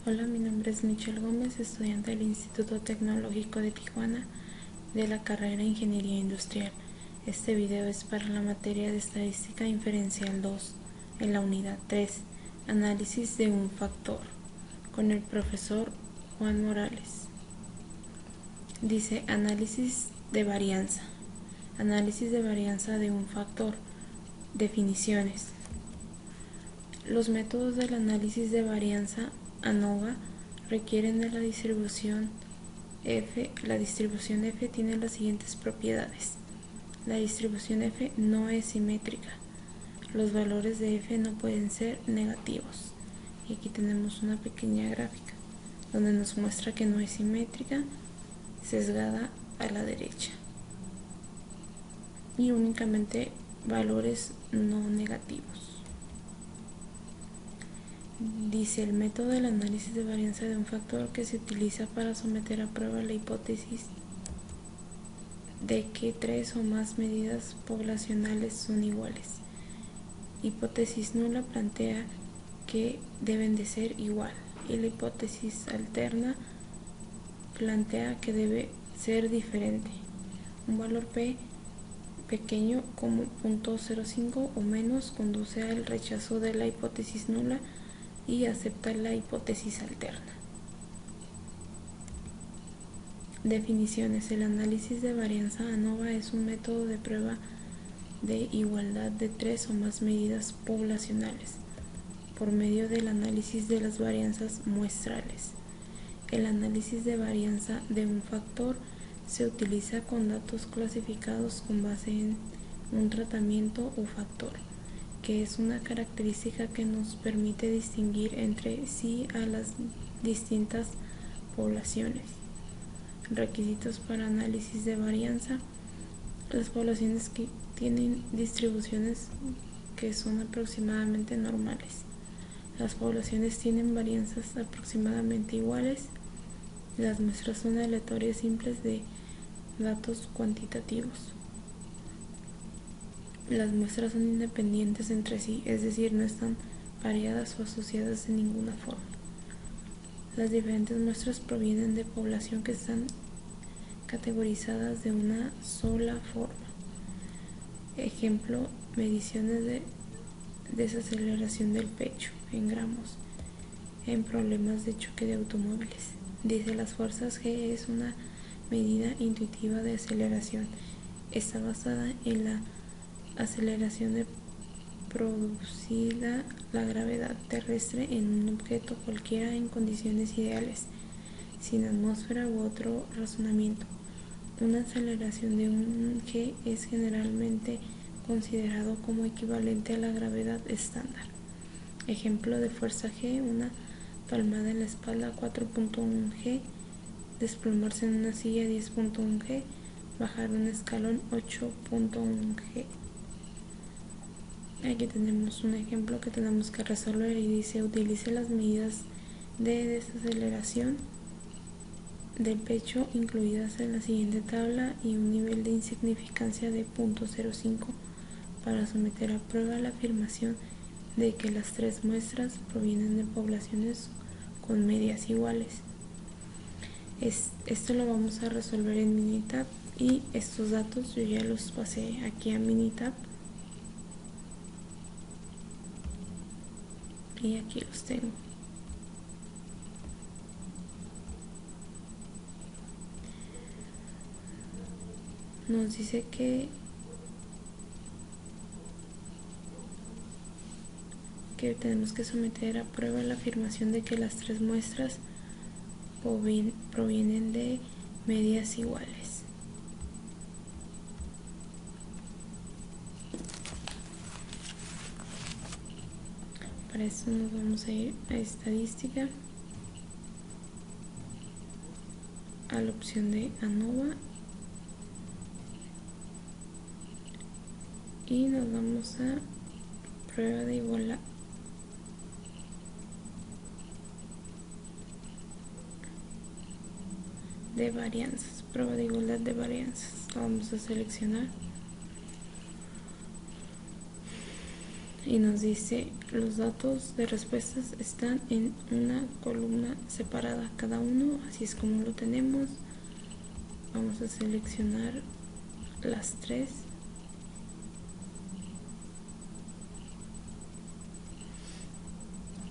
Hola, mi nombre es Michelle Gómez, estudiante del Instituto Tecnológico de Tijuana de la carrera Ingeniería Industrial. Este video es para la materia de Estadística Inferencial 2 en la unidad 3, Análisis de un factor, con el profesor Juan Morales. Dice análisis de varianza. Análisis de varianza de un factor. Definiciones. Los métodos del análisis de varianza ANOVA requieren de la distribución F. La distribución F tiene las siguientes propiedades. La distribución F no es simétrica. Los valores de F no pueden ser negativos. Y aquí tenemos una pequeña gráfica donde nos muestra que no es simétrica, sesgada a la derecha. Y únicamente valores no negativos. Dice el método del análisis de varianza de un factor que se utiliza para someter a prueba la hipótesis de que tres o más medidas poblacionales son iguales. Hipótesis nula plantea que deben de ser igual y la hipótesis alterna plantea que debe ser diferente. Un valor P pequeño como 0.05 o menos conduce al rechazo de la hipótesis nula y acepta la hipótesis alterna. Definiciones. El análisis de varianza ANOVA es un método de prueba de igualdad de tres o más medidas poblacionales por medio del análisis de las varianzas muestrales. El análisis de varianza de un factor se utiliza con datos clasificados con base en un tratamiento o factor, que es una característica que nos permite distinguir entre sí a las distintas poblaciones. Requisitos para análisis de varianza. Las poblaciones que tienen distribuciones que son aproximadamente normales. Las poblaciones tienen varianzas aproximadamente iguales. Las muestras son aleatorias simples de datos cuantitativos. Las muestras son independientes entre sí, es decir, no están pareadas o asociadas de ninguna forma. Las diferentes muestras provienen de población que están categorizadas de una sola forma. Ejemplo, mediciones de desaceleración del pecho en gramos en problemas de choque de automóviles. Dice las fuerzas G es una medida intuitiva de aceleración. Está basada en la aceleración producida la gravedad terrestre en un objeto cualquiera en condiciones ideales, sin atmósfera u otro razonamiento. Una aceleración de un G es generalmente considerado como equivalente a la gravedad estándar. Ejemplo de fuerza G: una palmada en la espalda 4.1 G, desplomarse en una silla 10.1 G, bajar un escalón 8.1 G. Aquí tenemos un ejemplo que tenemos que resolver y dice: utilice las medidas de desaceleración del pecho incluidas en la siguiente tabla y un nivel de insignificancia de 0.05 para someter a prueba la afirmación de que las tres muestras provienen de poblaciones con medias iguales. Esto lo vamos a resolver en Minitab y estos datos yo ya los pasé aquí a Minitab y aquí los tengo. Nos dice que tenemos que someter a prueba la afirmación de que las tres muestras provienen de medias iguales. Para esto nos vamos a ir a estadística, a la opción de ANOVA y nos vamos a prueba de igualdad. De varianzas, prueba de igualdad de varianzas. Vamos a seleccionar. y nos dice los datos de respuestas están en una columna separada cada uno, así es como lo tenemos. Vamos a seleccionar las tres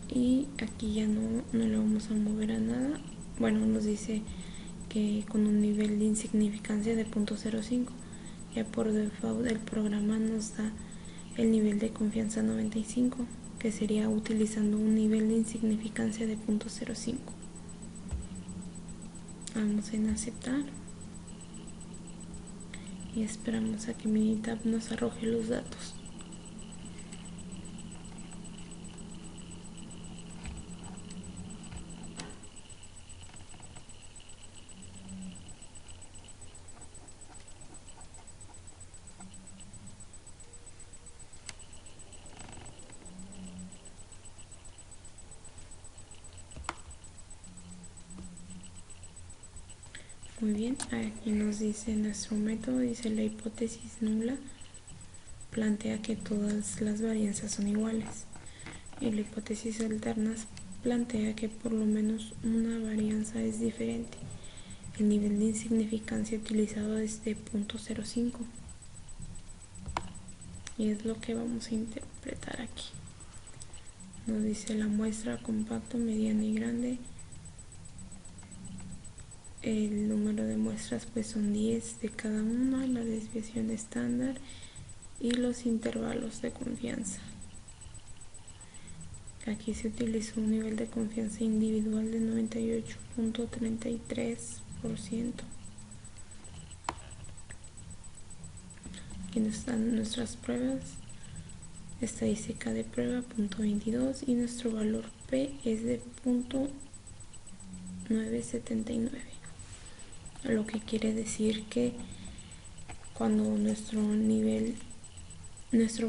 y aquí ya no le vamos a mover a nada. Bueno, nos dice que con un nivel de insignificancia de 0.05, ya por default el programa nos da el nivel de confianza 95, que sería utilizando un nivel de insignificancia de 0.05. Vamos en aceptar y esperamos a que Minitab nos arroje los datos. Muy bien, aquí nos dice nuestro método, dice la hipótesis nula plantea que todas las varianzas son iguales y la hipótesis alterna plantea que por lo menos una varianza es diferente. El nivel de insignificancia utilizado es de 0.05 y es lo que vamos a interpretar aquí. Nos dice la muestra compacto, mediana y grande. El número de muestras pues son 10 de cada una, la desviación estándar y los intervalos de confianza. Aquí se utilizó un nivel de confianza individual de 98.33%. Aquí están nuestras pruebas. Estadística de prueba 0.22 y nuestro valor P es de 0.979. Lo que quiere decir que cuando nuestro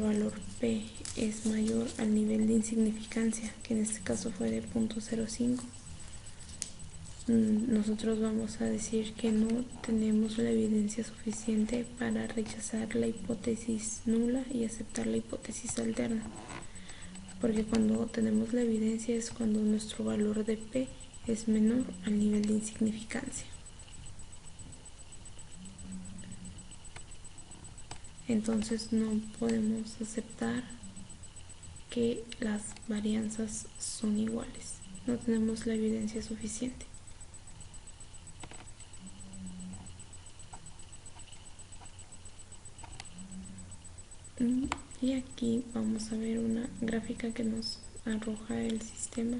valor P es mayor al nivel de insignificancia, que en este caso fue de 0.05, nosotros vamos a decir que no tenemos la evidencia suficiente para rechazar la hipótesis nula y aceptar la hipótesis alterna, porque cuando tenemos la evidencia es cuando nuestro valor de P es menor al nivel de insignificancia. Entonces no podemos aceptar que las varianzas son iguales, no tenemos la evidencia suficiente. Y aquí vamos a ver una gráfica que nos arroja el sistema.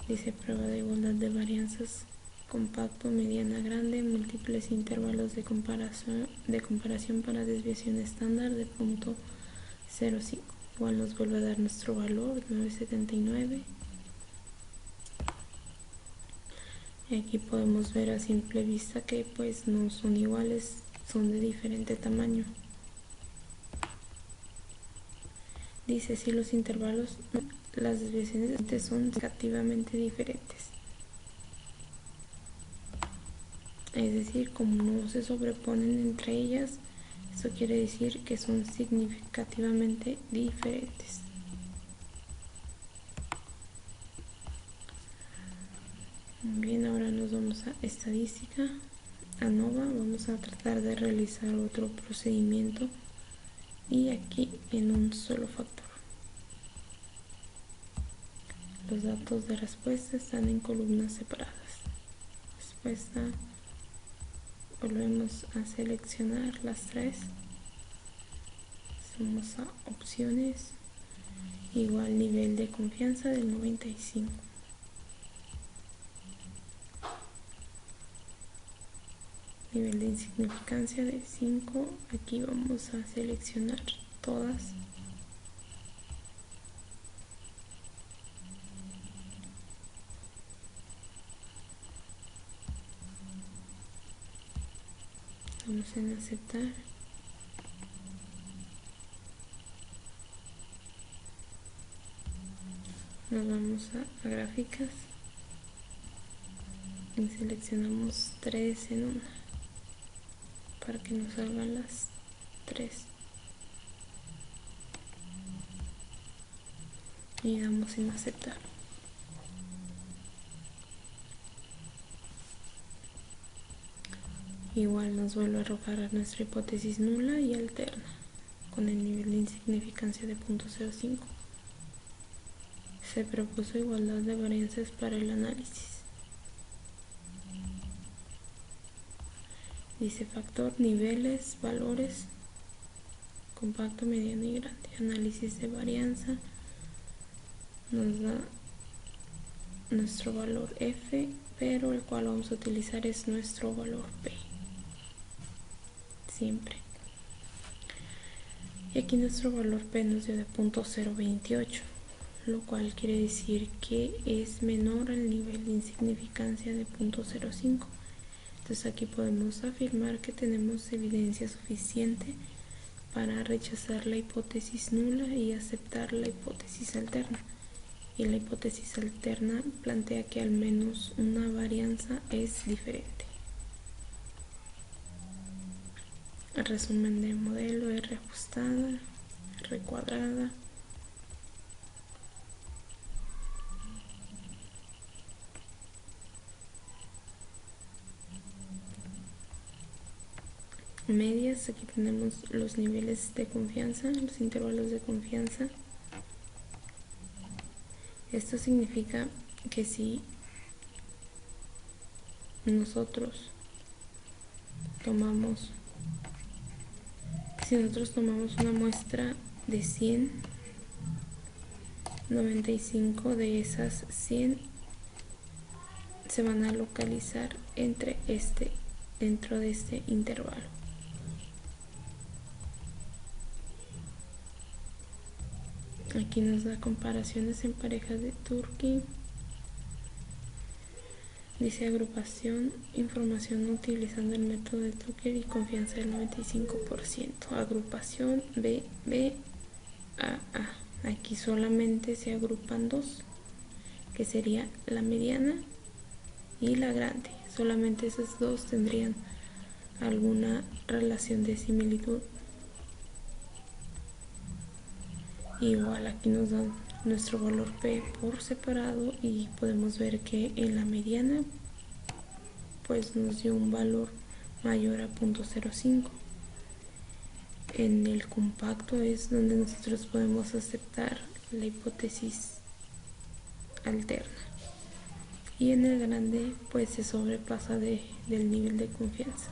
Dice prueba de igualdad de varianzas compacto, mediana, grande, múltiples intervalos de comparación para desviación estándar de 0.05. Igual nos vuelve a dar nuestro valor 979. Y aquí podemos ver a simple vista que pues no son iguales, son de diferente tamaño. Dice si los intervalos, las desviaciones son significativamente diferentes. Es decir, como no se sobreponen entre ellas, eso quiere decir que son significativamente diferentes. Bien, ahora nos vamos a estadística, ANOVA. Vamos a tratar de realizar otro procedimiento y aquí en un solo factor. Los datos de respuesta están en columnas separadas. Respuesta, volvemos a seleccionar las tres. Vamos a opciones, igual nivel de confianza del 95. Nivel de insignificancia de 5. Aquí vamos a seleccionar todas. Vamos en aceptar. Nos vamos a gráficas y seleccionamos 3 en una para que nos salgan las 3. y damos en aceptar. Igual nos vuelve a arrojar nuestra hipótesis nula y alterna con el nivel de insignificancia de 0.05. Se propuso igualdad de varianzas para el análisis. Dice factor, niveles, valores, compacto, mediano y grande. Análisis de varianza nos da nuestro valor F, pero el cual vamos a utilizar es nuestro valor P. Siempre. Y aquí nuestro valor P nos dio de 0.028, lo cual quiere decir que es menor al nivel de insignificancia de 0.05. Entonces aquí podemos afirmar que tenemos evidencia suficiente para rechazar la hipótesis nula y aceptar la hipótesis alterna. Y la hipótesis alterna plantea que al menos una varianza es diferente. Resumen del modelo: R ajustada, R cuadrada. Medias, aquí tenemos los niveles de confianza, los intervalos de confianza. Esto significa que si nosotros tomamos una muestra de 100, 95 de esas 100 se van a localizar dentro de este intervalo. Aquí nos da comparaciones en parejas de Tukey. Dice agrupación, información utilizando el método de Tukey y confianza del 95%. Agrupación B, B, A, A. Aquí solamente se agrupan dos, que sería la mediana y la grande. Solamente esas dos tendrían alguna relación de similitud. Igual aquí nos dan nuestro valor P por separado y podemos ver que en la mediana pues nos dio un valor mayor a 0.05. En el compacto es donde nosotros podemos aceptar la hipótesis alterna, y en el grande pues se sobrepasa del nivel de confianza.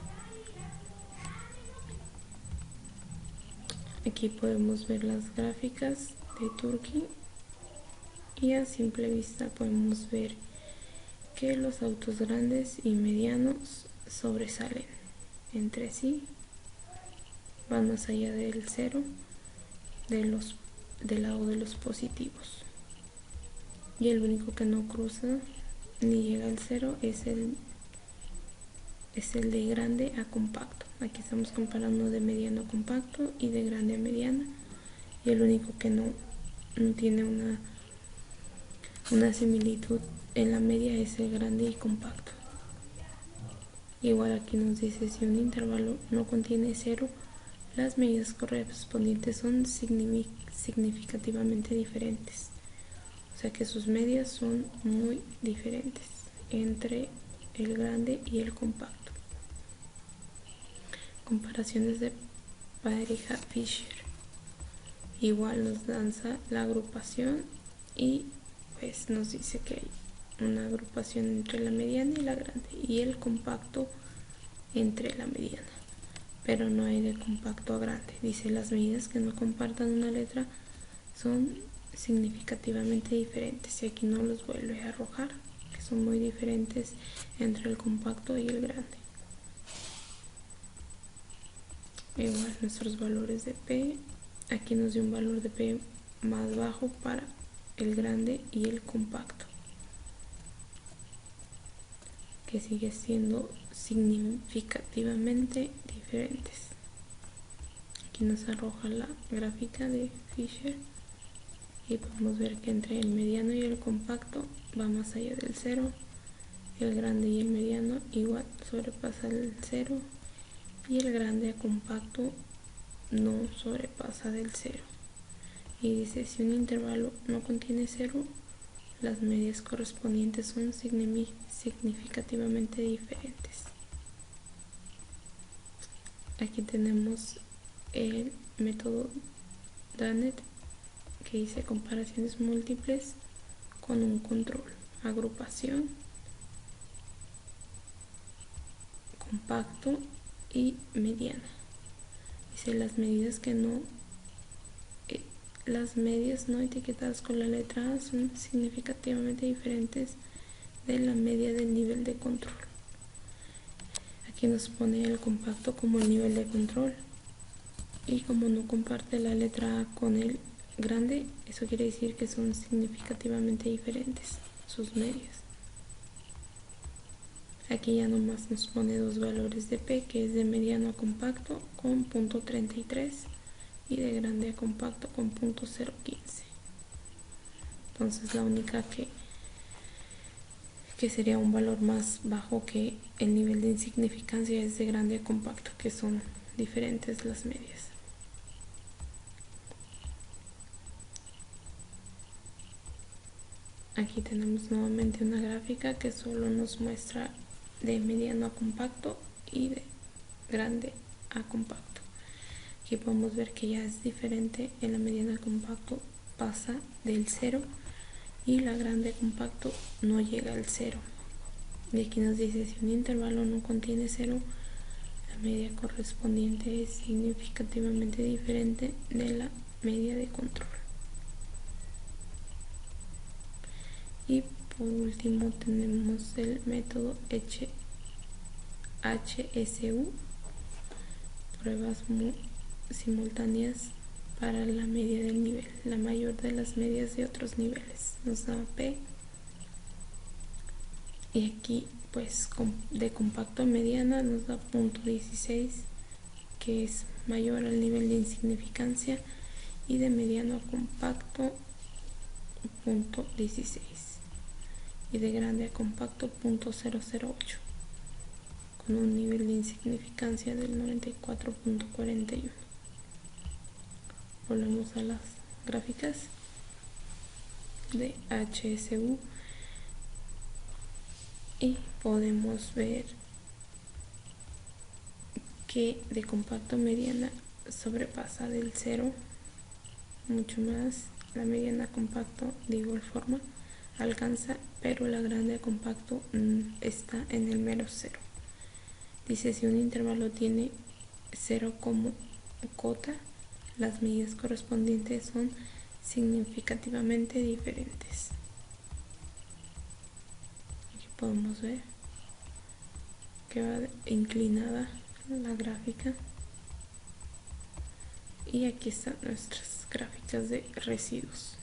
Aquí podemos ver las gráficas de Tukey y a simple vista podemos ver que los autos grandes y medianos sobresalen entre sí, van más allá del cero del lado de los positivos, y el único que no cruza ni llega al cero es el de grande a compacto. Aquí estamos comparando de mediano a compacto y de grande a mediana, y el único que no tiene una similitud en la media es el grande y compacto. Igual aquí nos dice si un intervalo no contiene cero, las medidas correspondientes son significativamente diferentes. O sea que sus medias son muy diferentes entre el grande y el compacto. Comparaciones de pareja Fisher. Igual nos lanza la agrupación y pues nos dice que hay una agrupación entre la mediana y la grande, y el compacto entre la mediana, pero no hay de compacto a grande. Dice las medidas que no compartan una letra son significativamente diferentes, y aquí no los vuelve a arrojar, que son muy diferentes entre el compacto y el grande. Igual nuestros valores de P, aquí nos dio un valor de P más bajo para el grande y el compacto, que sigue siendo significativamente diferentes. Aquí nos arroja la gráfica de Fisher y podemos ver que entre el mediano y el compacto va más allá del cero, el grande y el mediano igual sobrepasa el cero, y el grande a compacto no sobrepasa del cero. Y dice, si un intervalo no contiene cero, las medias correspondientes son significativamente diferentes. Aquí tenemos el método Dennett, que dice comparaciones múltiples con un control, agrupación, compacto y mediana. Dice las medias no etiquetadas con la letra A son significativamente diferentes de la media del nivel de control. Aquí nos pone el compacto como el nivel de control, y como no comparte la letra A con el grande, eso quiere decir que son significativamente diferentes sus medias. Aquí ya nomás nos pone dos valores de P, que es de mediano a compacto con .33 y de grande a compacto con .015. Entonces la única que sería un valor más bajo que el nivel de insignificancia es de grande a compacto, que son diferentes las medias. Aquí tenemos nuevamente una gráfica que solo nos muestra de mediano a compacto y de grande a compacto. Aquí podemos ver que ya es diferente. En la mediana compacto pasa del 0 y la grande compacto no llega al 0. Y aquí nos dice, si un intervalo no contiene 0, la media correspondiente es significativamente diferente de la media de control. Y por último tenemos el método HSU, pruebas simultáneas para la media del nivel, la mayor de las medias de otros niveles. Nos da P, y aquí pues de compacto a mediana nos da .16, que es mayor al nivel de insignificancia, y de mediano a compacto .16 y de grande a compacto .008, con un nivel de insignificancia del 94.41. Volvemos a las gráficas de HSU y podemos ver que de compacto a mediana sobrepasa del 0 mucho más. La mediana compacto de igual forma alcanza, pero la grande compacto está en el mero 0. Dice, si un intervalo tiene 0 como cota, las medidas correspondientes son significativamente diferentes. Aquí podemos ver que va inclinada la gráfica, y aquí están nuestras gráficas de residuos,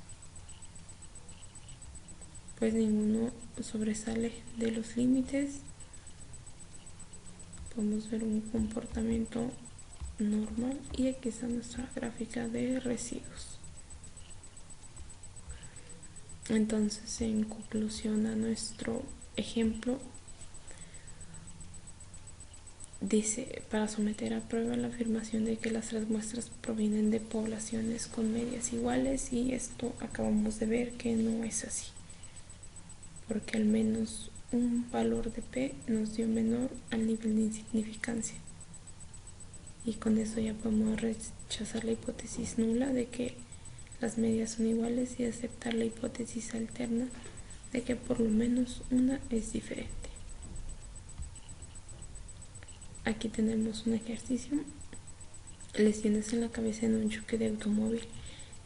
pues ninguno sobresale de los límites. Podemos ver un comportamiento normal, y aquí está nuestra gráfica de residuos. Entonces, en conclusión a nuestro ejemplo, dice, para someter a prueba la afirmación de que las tres muestras provienen de poblaciones con medias iguales, y esto acabamos de ver que no es así, porque al menos un valor de P nos dio menor al nivel de insignificancia, y con eso ya podemos rechazar la hipótesis nula de que las medias son iguales y aceptar la hipótesis alterna de que por lo menos una es diferente. Aquí tenemos un ejercicio: lesiones en la cabeza en un choque de automóvil,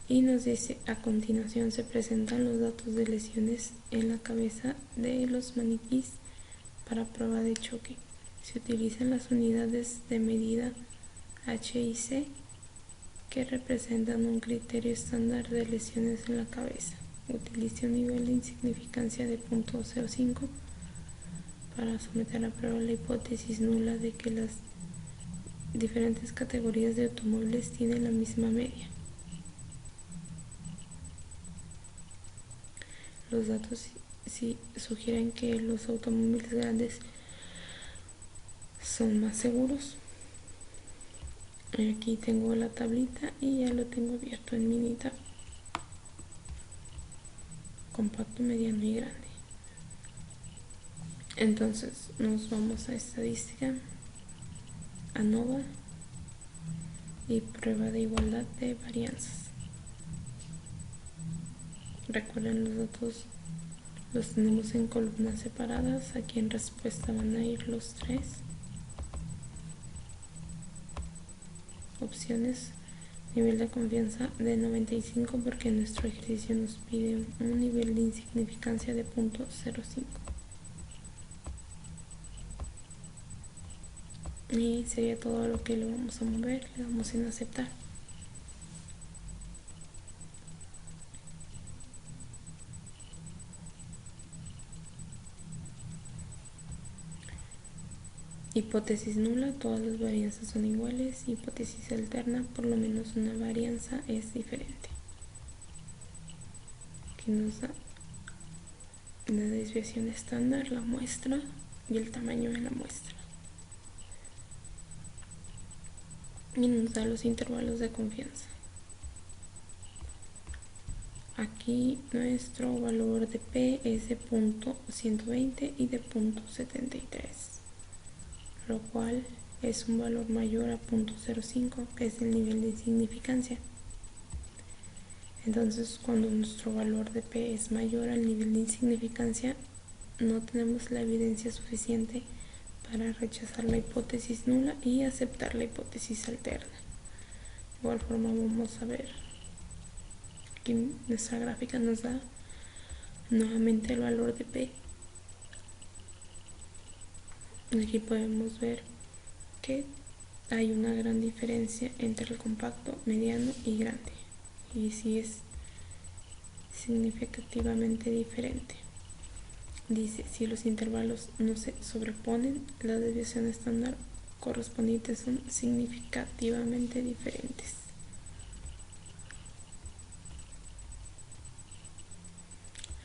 y nos dice, a continuación se presentan los datos de lesiones en la cabeza de los maniquís para prueba de choque. Se utilizan las unidades de medida H y C, que representan un criterio estándar de lesiones en la cabeza. Utilice un nivel de insignificancia de .05 para someter a prueba la hipótesis nula de que las diferentes categorías de automóviles tienen la misma media. Los datos sí sugieren que los automóviles grandes son más seguros. Aquí tengo la tablita y ya lo tengo abierto en Minitab. compacto, mediano y grande. Entonces nos vamos a estadística, ANOVA y prueba de igualdad de varianzas. Recuerden, los datos los tenemos en columnas separadas. Aquí en respuesta van a ir los tres. Opciones: nivel de confianza de 95 porque nuestro ejercicio nos pide un nivel de insignificancia de 0.05. Y sería todo lo que le vamos a mover. Le damos en aceptar. Hipótesis nula: todas las varianzas son iguales. Hipótesis alterna: por lo menos una varianza es diferente. Aquí nos da la desviación estándar, la muestra y el tamaño de la muestra. Y nos da los intervalos de confianza. Aquí nuestro valor de P es de 0.120 y de 0.73, lo cual es un valor mayor a 0.05, que es el nivel de insignificancia. Entonces, cuando nuestro valor de P es mayor al nivel de insignificancia, no tenemos la evidencia suficiente para rechazar la hipótesis nula y aceptar la hipótesis alterna. De igual forma, vamos a ver que nuestra gráfica nos da nuevamente el valor de P. Aquí podemos ver que hay una gran diferencia entre el compacto, mediano y grande, y sí es significativamente diferente. Dice: si los intervalos no se sobreponen, la desviación estándar correspondientes son significativamente diferentes.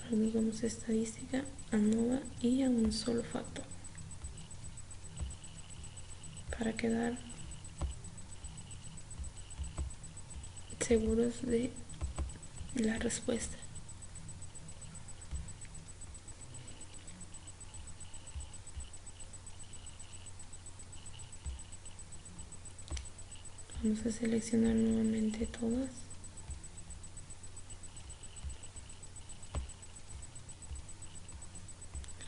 Ahora nos vamos a estadística, ANOVA y a un solo factor para quedar seguros de la respuesta. Vamos a seleccionar nuevamente todas.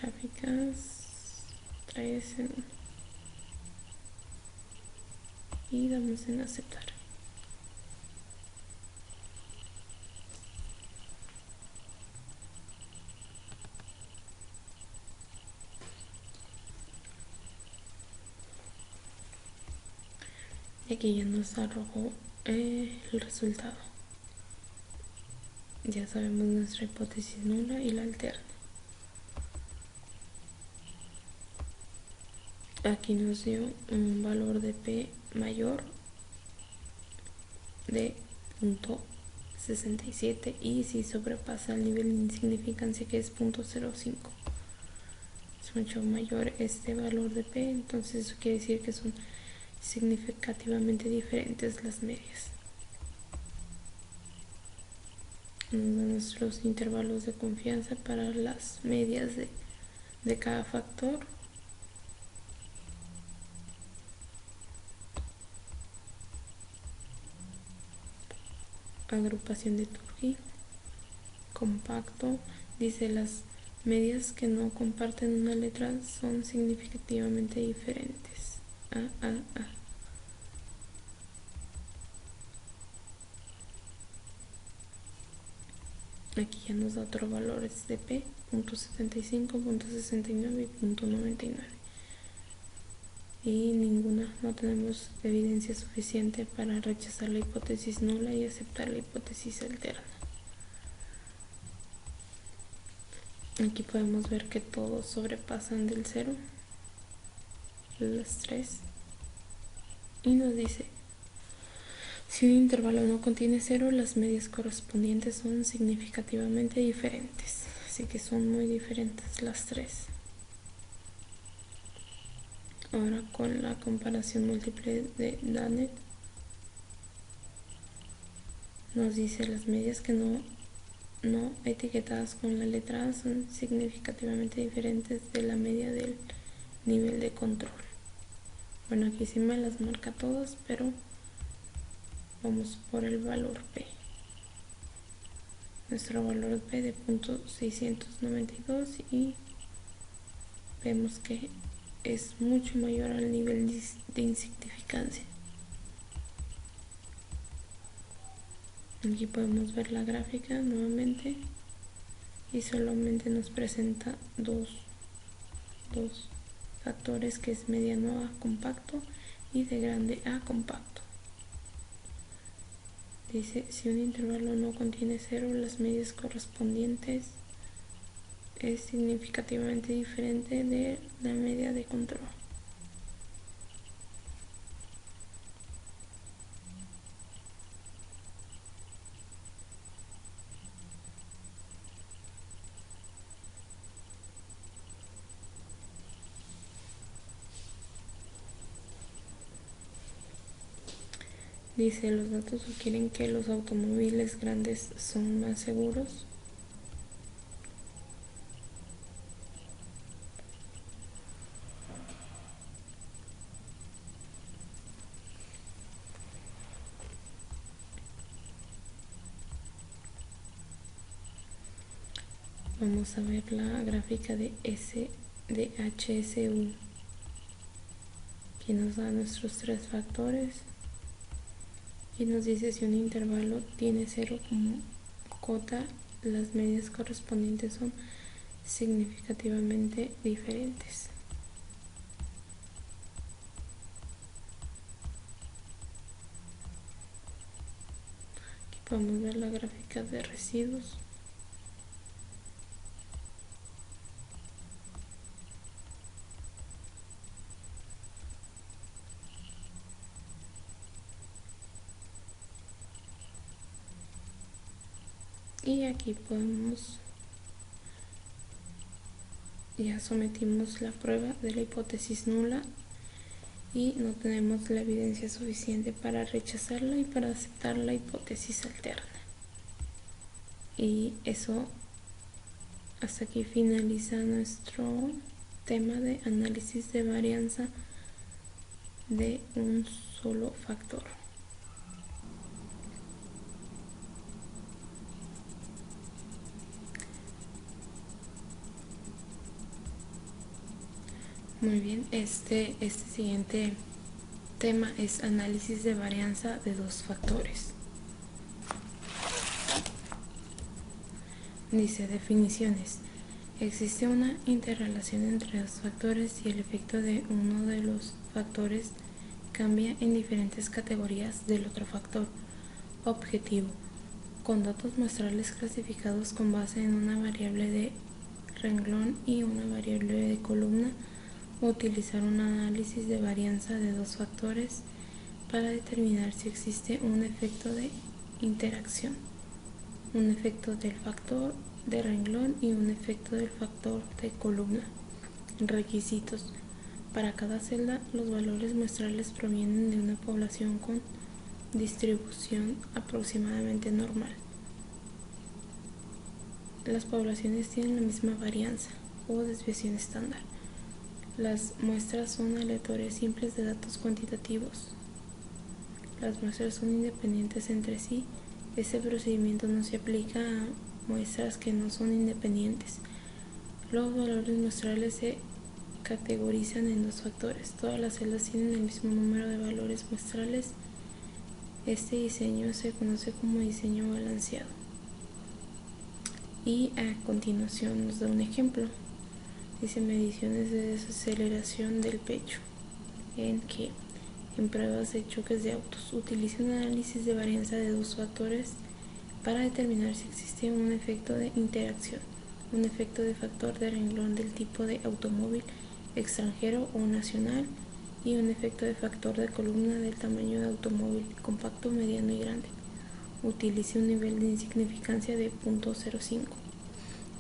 Gráficas, 3 en 1. Y damos en aceptar. Y aquí ya nos arrojó el resultado. Ya sabemos nuestra hipótesis nula y la alterna. Aquí nos dio un valor de P mayor de 0.67 y si sobrepasa el nivel de insignificancia, que es 0.05, es mucho mayor este valor de P, entonces eso quiere decir que son significativamente diferentes las medias. Nos dan nuestros intervalos de confianza para las medias de cada factor. Agrupación de Turkey, compacto, dice: las medias que no comparten una letra son significativamente diferentes. Aquí ya nos da otros valores de P, 0.75, 0.69 y 0.99. Y ninguna, no tenemos evidencia suficiente para rechazar la hipótesis nula y aceptar la hipótesis alterna. Aquí podemos ver que todos sobrepasan del 0, las 3, y nos dice: si un intervalo no contiene 0, las medias correspondientes son significativamente diferentes. Así que son muy diferentes las 3. Ahora con la comparación múltiple de Dannett, nos dice: las medias que no no etiquetadas con la letra A son significativamente diferentes de la media del nivel de control. Bueno, aquí sí me las marca todas, pero vamos por el valor P. Nuestro valor P de .692 y vemos que es mucho mayor al nivel de insignificancia. Aquí podemos ver la gráfica nuevamente y solamente nos presenta dos factores, que es mediano a compacto y de grande a compacto. Dice, si un intervalo no contiene cero, las medias correspondientes es significativamente diferente de la media de control. Dice, los datos sugieren que los automóviles grandes son más seguros. Vamos a ver la gráfica de HSU, que nos da nuestros tres factores y nos dice, si un intervalo tiene 0 como cota, las medias correspondientes son significativamente diferentes. Aquí podemos ver la gráfica de residuos. Y aquí ya sometimos la prueba de la hipótesis nula y no tenemos la evidencia suficiente para rechazarla y para aceptar la hipótesis alterna. Y eso, hasta aquí finaliza nuestro tema de análisis de varianza de un solo factor. Muy bien, este siguiente tema es análisis de varianza de dos factores. Dice, definiciones. Existe una interrelación entre dos factores y el efecto de uno de los factores cambia en diferentes categorías del otro factor. Objetivo. Con datos muestrales clasificados con base en una variable de renglón y una variable de columna, utilizar un análisis de varianza de dos factores para determinar si existe un efecto de interacción, un efecto del factor de renglón y un efecto del factor de columna. Requisitos. Para cada celda, los valores muestrales provienen de una población con distribución aproximadamente normal. Las poblaciones tienen la misma varianza o desviación estándar. Las muestras son aleatorias simples de datos cuantitativos. Las muestras son independientes entre sí. Este procedimiento no se aplica a muestras que no son independientes. Los valores muestrales se categorizan en dos factores. Todas las celdas tienen el mismo número de valores muestrales. Este diseño se conoce como diseño balanceado. Y a continuación nos da un ejemplo. Dice, mediciones de desaceleración del pecho. En pruebas de choques de autos, utiliza un análisis de varianza de dos factores para determinar si existe un efecto de interacción, un efecto de factor de renglón del tipo de automóvil extranjero o nacional y un efecto de factor de columna del tamaño de automóvil compacto, mediano y grande. Utilice un nivel de insignificancia de 0.05.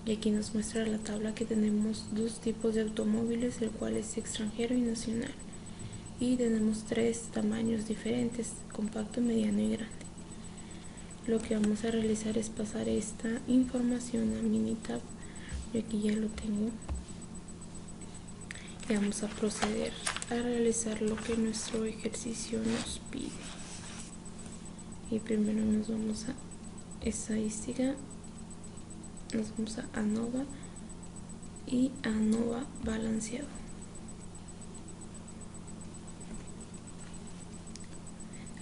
Y aquí nos muestra la tabla que tenemos dos tipos de automóviles, el cual es extranjero y nacional. Y tenemos tres tamaños diferentes, compacto, mediano y grande. lo que vamos a realizar es pasar esta información a Minitab. Yo aquí ya lo tengo y vamos a proceder a realizar lo que nuestro ejercicio nos pide. Y primero nos vamos a estadística, nos vamos a ANOVA y ANOVA balanceado.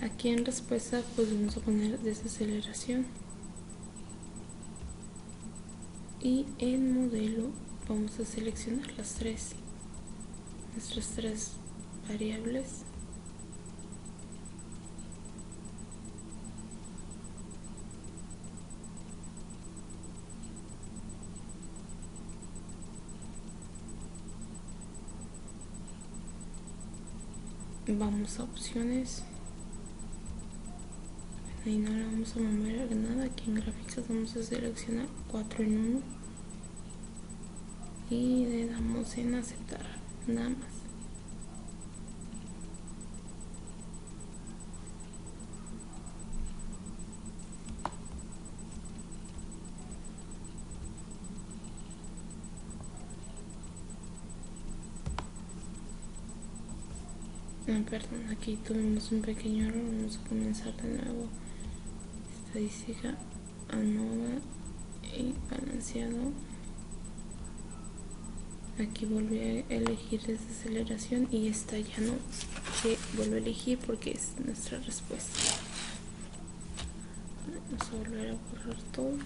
Aquí en respuesta pues vamos a poner desaceleración y en modelo vamos a seleccionar nuestras tres variables. Vamos a opciones, ahí no le vamos a mover nada. Aquí en gráficas vamos a seleccionar 4 en 1 y le damos en aceptar, nada más. Perdón, aquí tuvimos un pequeño error, vamos a comenzar de nuevo. Estadística, ANOVA y balanceado. Aquí volví a elegir desaceleración y esta ya no se vuelve a elegir porque es nuestra respuesta. Vamos a volver a borrar todo.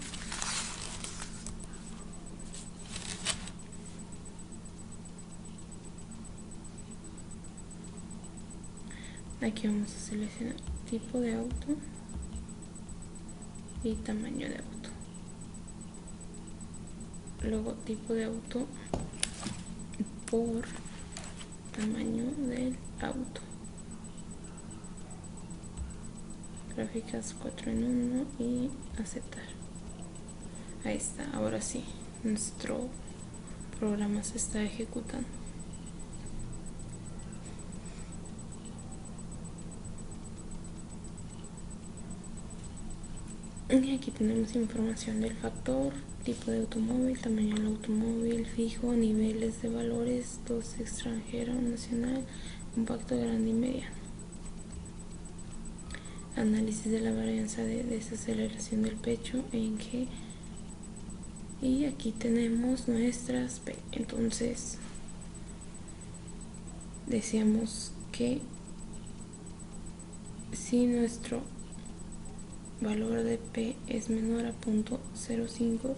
Aquí vamos a seleccionar tipo de auto y tamaño de auto. Luego tipo de auto por tamaño del auto. Gráficas 4 en 1 y aceptar. Ahí está, ahora sí, nuestro programa se está ejecutando. Y aquí tenemos información del factor, tipo de automóvil, tamaño del automóvil, fijo, niveles de valores, 2 extranjero, nacional, compacto, grande y mediano. Análisis de la varianza de desaceleración del pecho en G. Y aquí tenemos nuestras P. Entonces decíamos que si nuestro valor de P es menor a 0.05,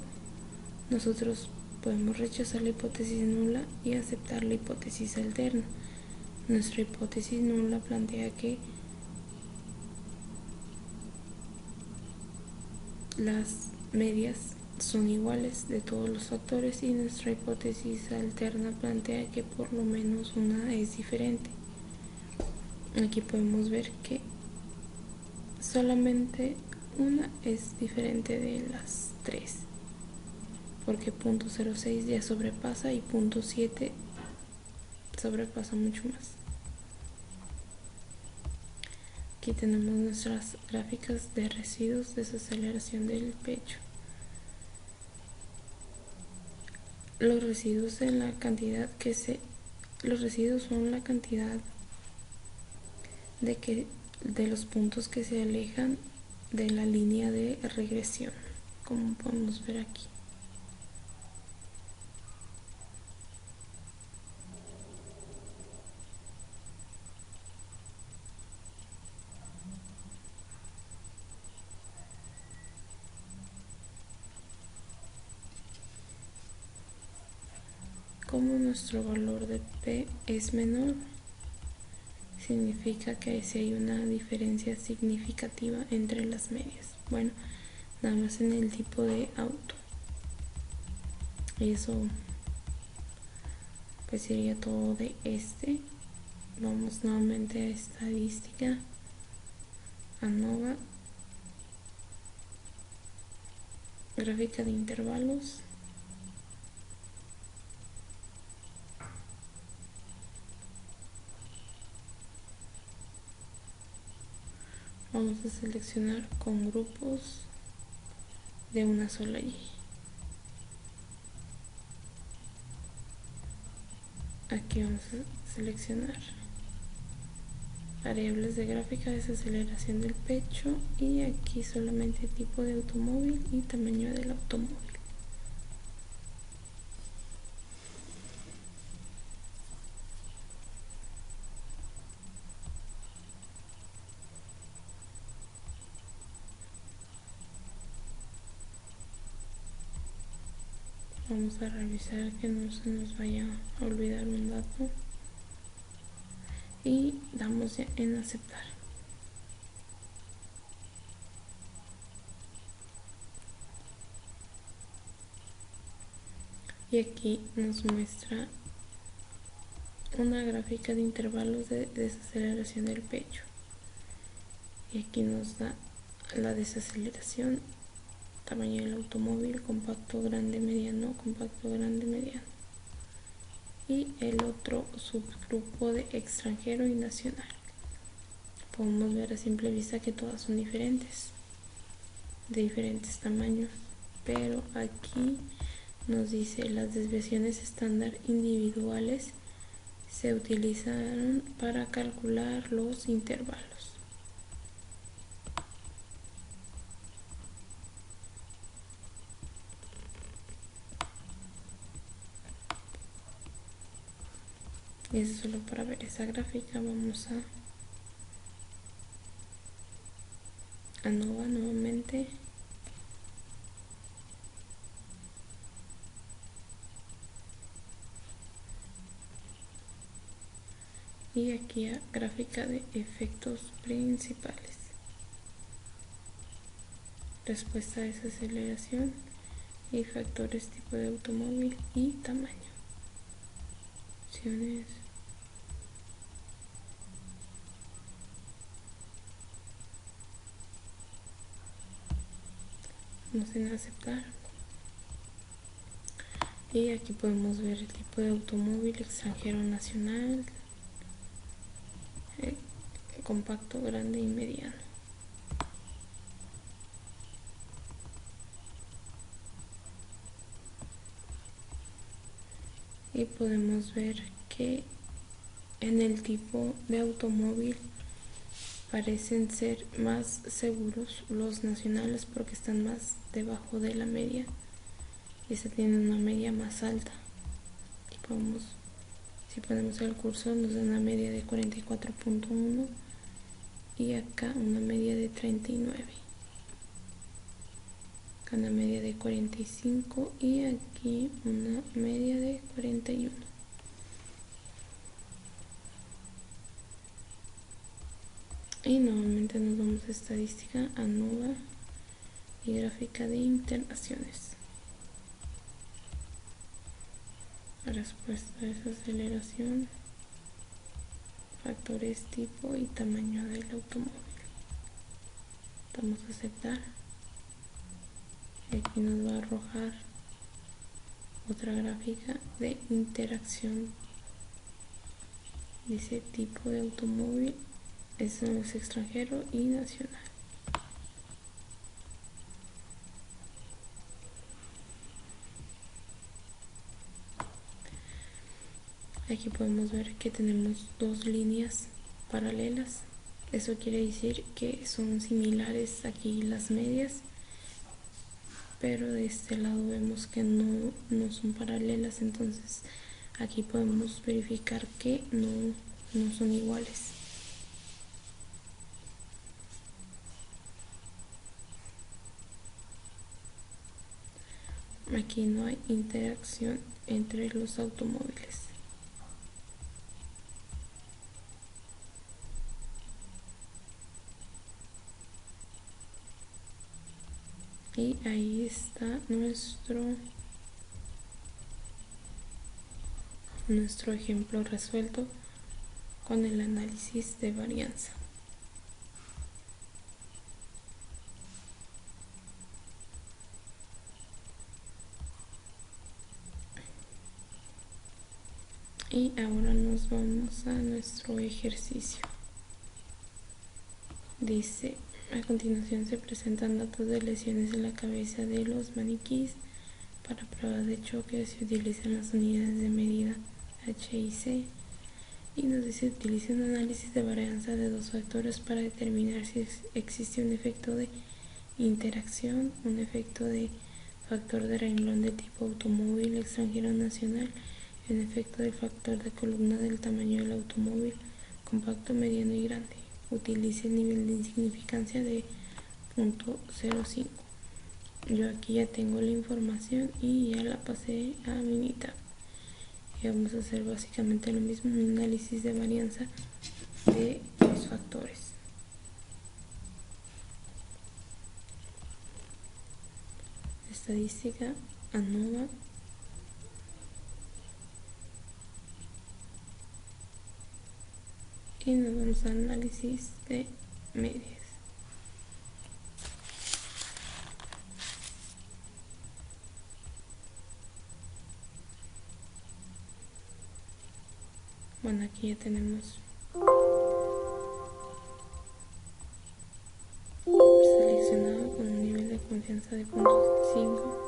nosotros podemos rechazar la hipótesis nula y aceptar la hipótesis alterna. Nuestra hipótesis nula plantea que las medias son iguales de todos los factores y nuestra hipótesis alterna plantea que por lo menos una es diferente. Aquí podemos ver que solamente una es diferente de las tres, porque 0.06 ya sobrepasa y 0.7 sobrepasa mucho más. Aquí tenemos nuestras gráficas de residuos, desaceleración del pecho. Los residuos en la cantidad los residuos son la cantidad de los puntos que se alejan de la línea de regresión, como podemos ver aquí. Como nuestro valor de P es menor, significa que si hay una diferencia significativa entre las medias. Bueno, nada más en el tipo de auto. Y eso pues sería todo de este. Vamos nuevamente a estadística, ANOVA, gráfica de intervalos. Vamos a seleccionar con grupos de una sola Y. Aquí vamos a seleccionar variables de gráfica, desaceleración del pecho, y aquí solamente tipo de automóvil y tamaño del automóvil. Vamos a revisar que no se nos vaya a olvidar un dato y damos ya en aceptar. Y aquí nos muestra una gráfica de intervalos de desaceleración del pecho. Y aquí nos da la desaceleración, tamaño del automóvil, compacto, grande, mediano, compacto, grande, mediano. Y el otro subgrupo de extranjero y nacional. Podemos ver a simple vista que todas son diferentes, de diferentes tamaños, pero aquí nos dice las desviaciones estándar individuales se utilizaron para calcular los intervalos. Y eso es solo para ver esa gráfica. Vamos a Nova nuevamente. Y aquí a gráfica de efectos principales. Respuesta a desaceleración y factores tipo de automóvil y tamaño. Opciones. Vamos en aceptar. Y aquí podemos ver el tipo de automóvil: extranjero, nacional, compacto, grande y mediano. Y podemos ver que en el tipo de automóvil parecen ser más seguros los nacionales porque están más debajo de la media, y esta tiene una media más alta. Aquí si ponemos el cursor, nos da una media de 44.1 y acá una media de 39, acá una media de 45 y aquí una media de 41. Y nuevamente nos vamos a estadística, a Nova y gráfica de interacciones. Respuesta de desaceleración, factores tipo y tamaño del automóvil. Damos a aceptar. Y aquí nos va a arrojar otra gráfica de interacción. Dice tipo de automóvil, eso es extranjero y nacional. Aquí podemos ver que tenemos dos líneas paralelas. Eso quiere decir que son similares aquí las medias, pero de este lado vemos que no son paralelas, entonces aquí podemos verificar que no son iguales. Aquí no hay interacción entre los automóviles. Y ahí está nuestro ejemplo resuelto con el análisis de varianza. Y ahora nos vamos a nuestro ejercicio. Dice, a continuación se presentan datos de lesiones en la cabeza de los maniquíes. Para pruebas de choque se utilizan las unidades de medida H y C. Y nos dice, utiliza un análisis de varianza de dos factores para determinar si existe un efecto de interacción, un efecto de factor de renglón de tipo automóvil extranjero nacional y un efecto del factor de columna del tamaño del automóvil compacto, mediano y grande. Utilice el nivel de insignificancia de 0.05. Yo aquí ya tengo la información y ya la pasé a Minitab. Y vamos a hacer básicamente lo mismo, un análisis de varianza de los factores. Estadística, ANOVA. Y nos vamos a análisis de medias. Bueno, aquí ya tenemos seleccionado con un nivel de confianza de 0.5.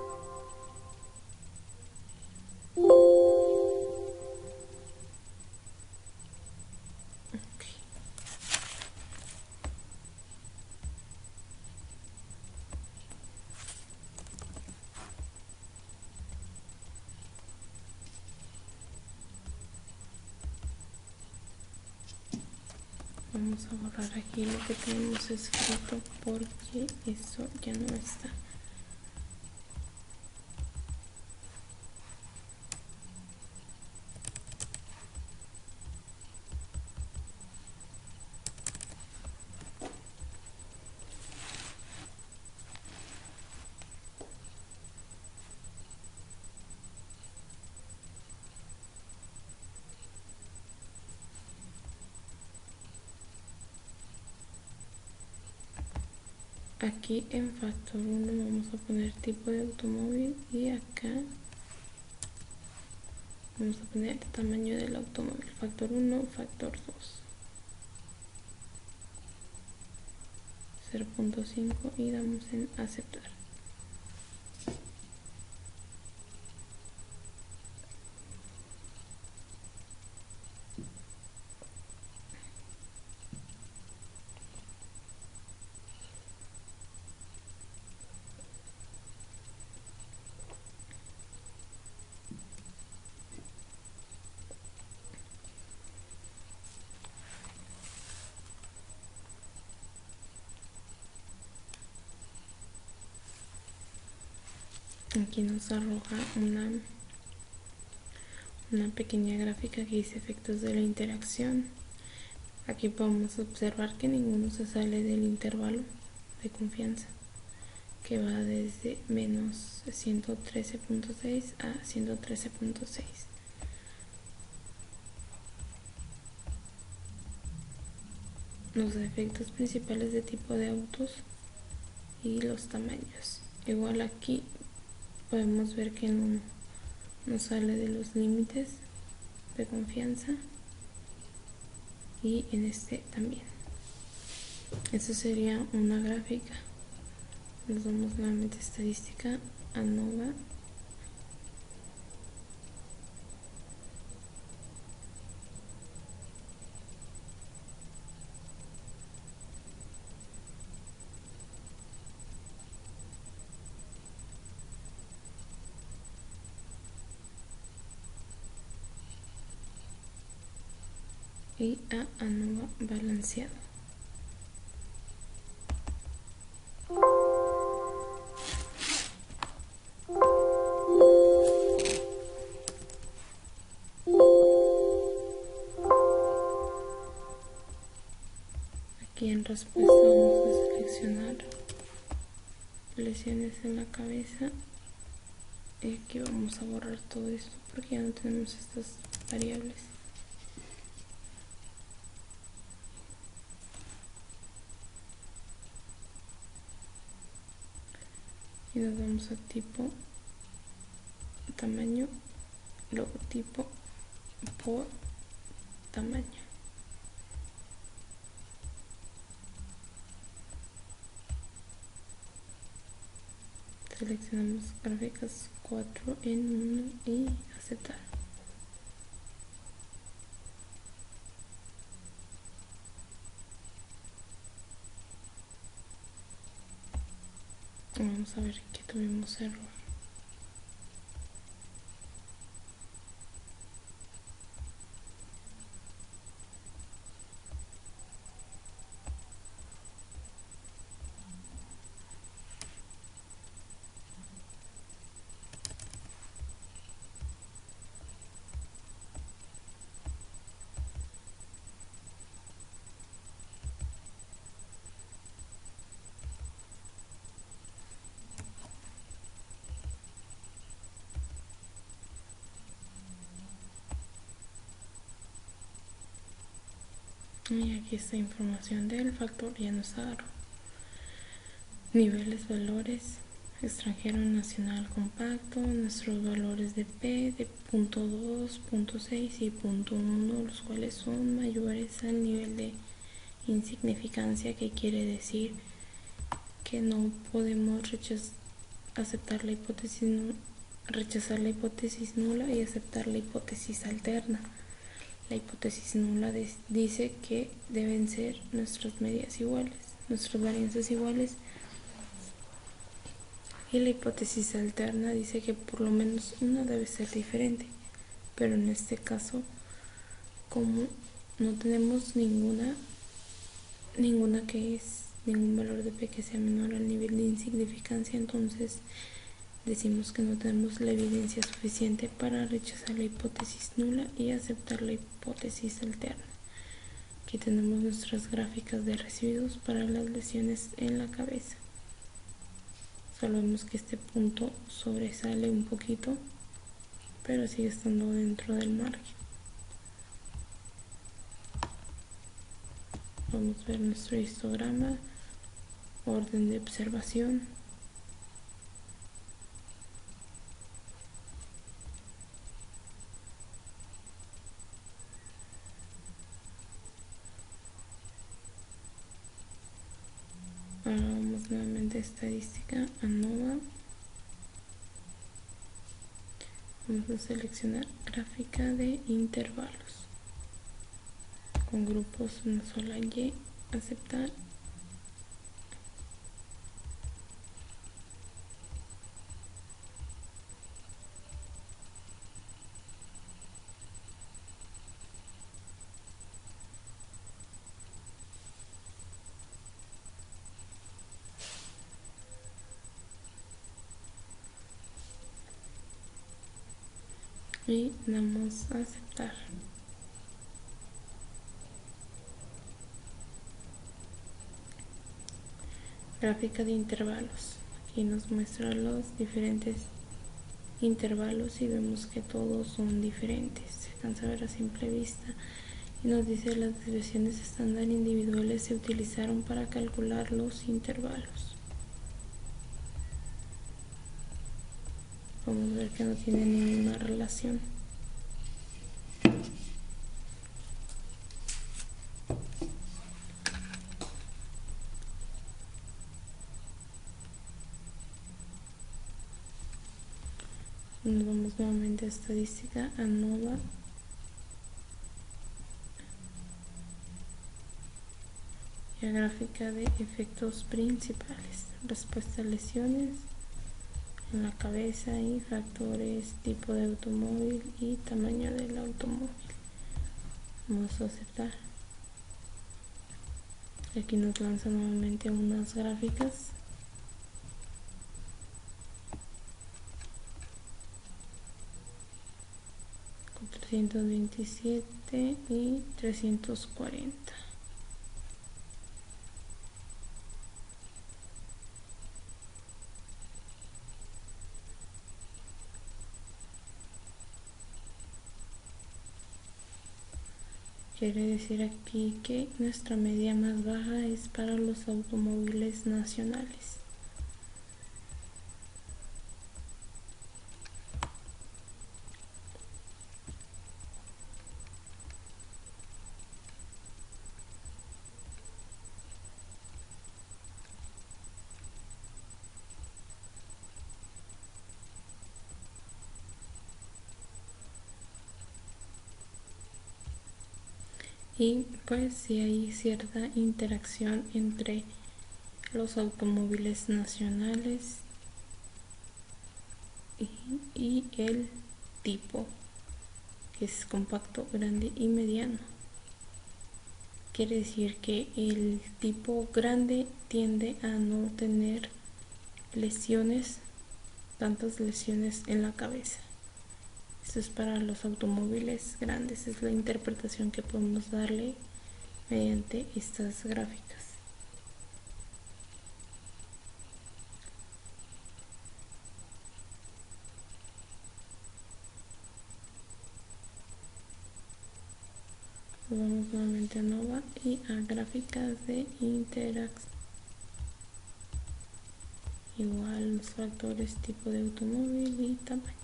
Vamos a borrar aquí lo que tenemos escrito porque eso ya no está. Aquí en factor 1 vamos a poner tipo de automóvil y acá vamos a poner el tamaño del automóvil, factor 1, factor 2, 0.5 y damos en aceptar. Aquí nos arroja una pequeña gráfica que dice efectos de la interacción. Aquí podemos observar que ninguno se sale del intervalo de confianza, que va desde menos 113.6 a 113.6. Los efectos principales de tipo de autos y los tamaños. Igual aquí podemos ver que en uno nos sale de los límites de confianza y en este también. Eso sería una gráfica. Nos vamos nuevamente a estadística, ANOVA. Y a ANOVA balanceado. Aquí en respuesta vamos a seleccionar lesiones en la cabeza y aquí vamos a borrar todo esto porque ya no tenemos estas variables. Y nos vamos a tipo, tamaño, logotipo por tamaño. seleccionamos gráficas 4 en 1 y aceptar. Vamos a ver que tuvimos error. Y aquí está información del factor, ya nos agarró. Niveles, valores, extranjero, nacional, compacto, nuestros valores de P de punto 2, punto 6 y punto 1, los cuales son mayores al nivel de insignificancia, que quiere decir que no podemos aceptar la hipótesis, rechazar la hipótesis nula y aceptar la hipótesis alterna. La hipótesis nula dice que deben ser nuestras medias iguales, nuestras varianzas iguales, y la hipótesis alterna dice que por lo menos una debe ser diferente. Pero en este caso, como no tenemos ningún valor de P que sea menor al nivel de insignificancia, entonces decimos que no tenemos la evidencia suficiente para rechazar la hipótesis nula y aceptar la hipótesis alterna. Aquí tenemos nuestras gráficas de residuos para las lesiones en la cabeza. Solo vemos que este punto sobresale un poquito, pero sigue estando dentro del margen. Vamos a ver nuestro histograma, orden de observación. Ahora vamos nuevamente a estadística, ANOVA. Vamos a seleccionar gráfica de intervalos. Con grupos una sola Y, aceptar. Y damos a aceptar. Gráfica de intervalos. Aquí nos muestra los diferentes intervalos y vemos que todos son diferentes. Se alcanza a ver a simple vista y nos dice las desviaciones estándar individuales se utilizaron para calcular los intervalos. Vamos a ver que no tiene ninguna relación. Nos vamos nuevamente a estadística, ANOVA. Y a gráfica de efectos principales. Respuesta a lesiones en la cabeza y factores, tipo de automóvil y tamaño del automóvil. Vamos a aceptar. Aquí nos lanza nuevamente unas gráficas. Con 327 y 340. Quiere decir aquí que nuestra media más baja es para los automóviles nacionales. Y pues si hay cierta interacción entre los automóviles nacionales y el tipo, que es compacto, grande y mediano. Quiere decir que el tipo grande tiende a no tener lesiones, tantas lesiones en la cabeza. Esto es para los automóviles grandes, es la interpretación que podemos darle mediante estas gráficas. Vamos nuevamente a Nova y a gráficas de interacción. Igual los factores tipo de automóvil y tamaño.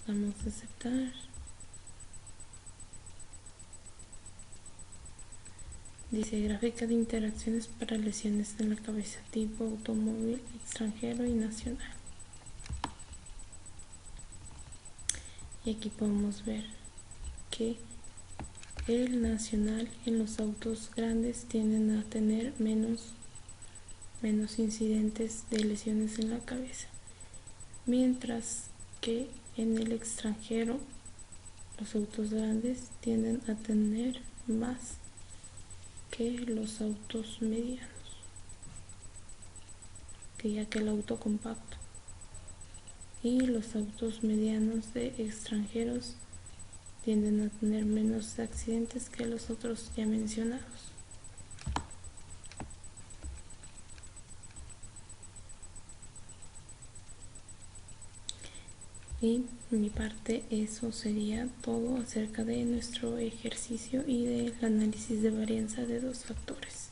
Vamos a aceptar. Dice gráfica de interacciones para lesiones en la cabeza tipo automóvil extranjero y nacional. Y aquí podemos ver que el nacional en los autos grandes tienden a tener menos incidentes de lesiones en la cabeza, mientras que en el extranjero los autos grandes tienden a tener más que los autos medianos, ya que el auto compacto, y los autos medianos de extranjeros tienden a tener menos accidentes que los otros ya mencionados. Y de mi parte eso sería todo acerca de nuestro ejercicio y del análisis de varianza de dos factores.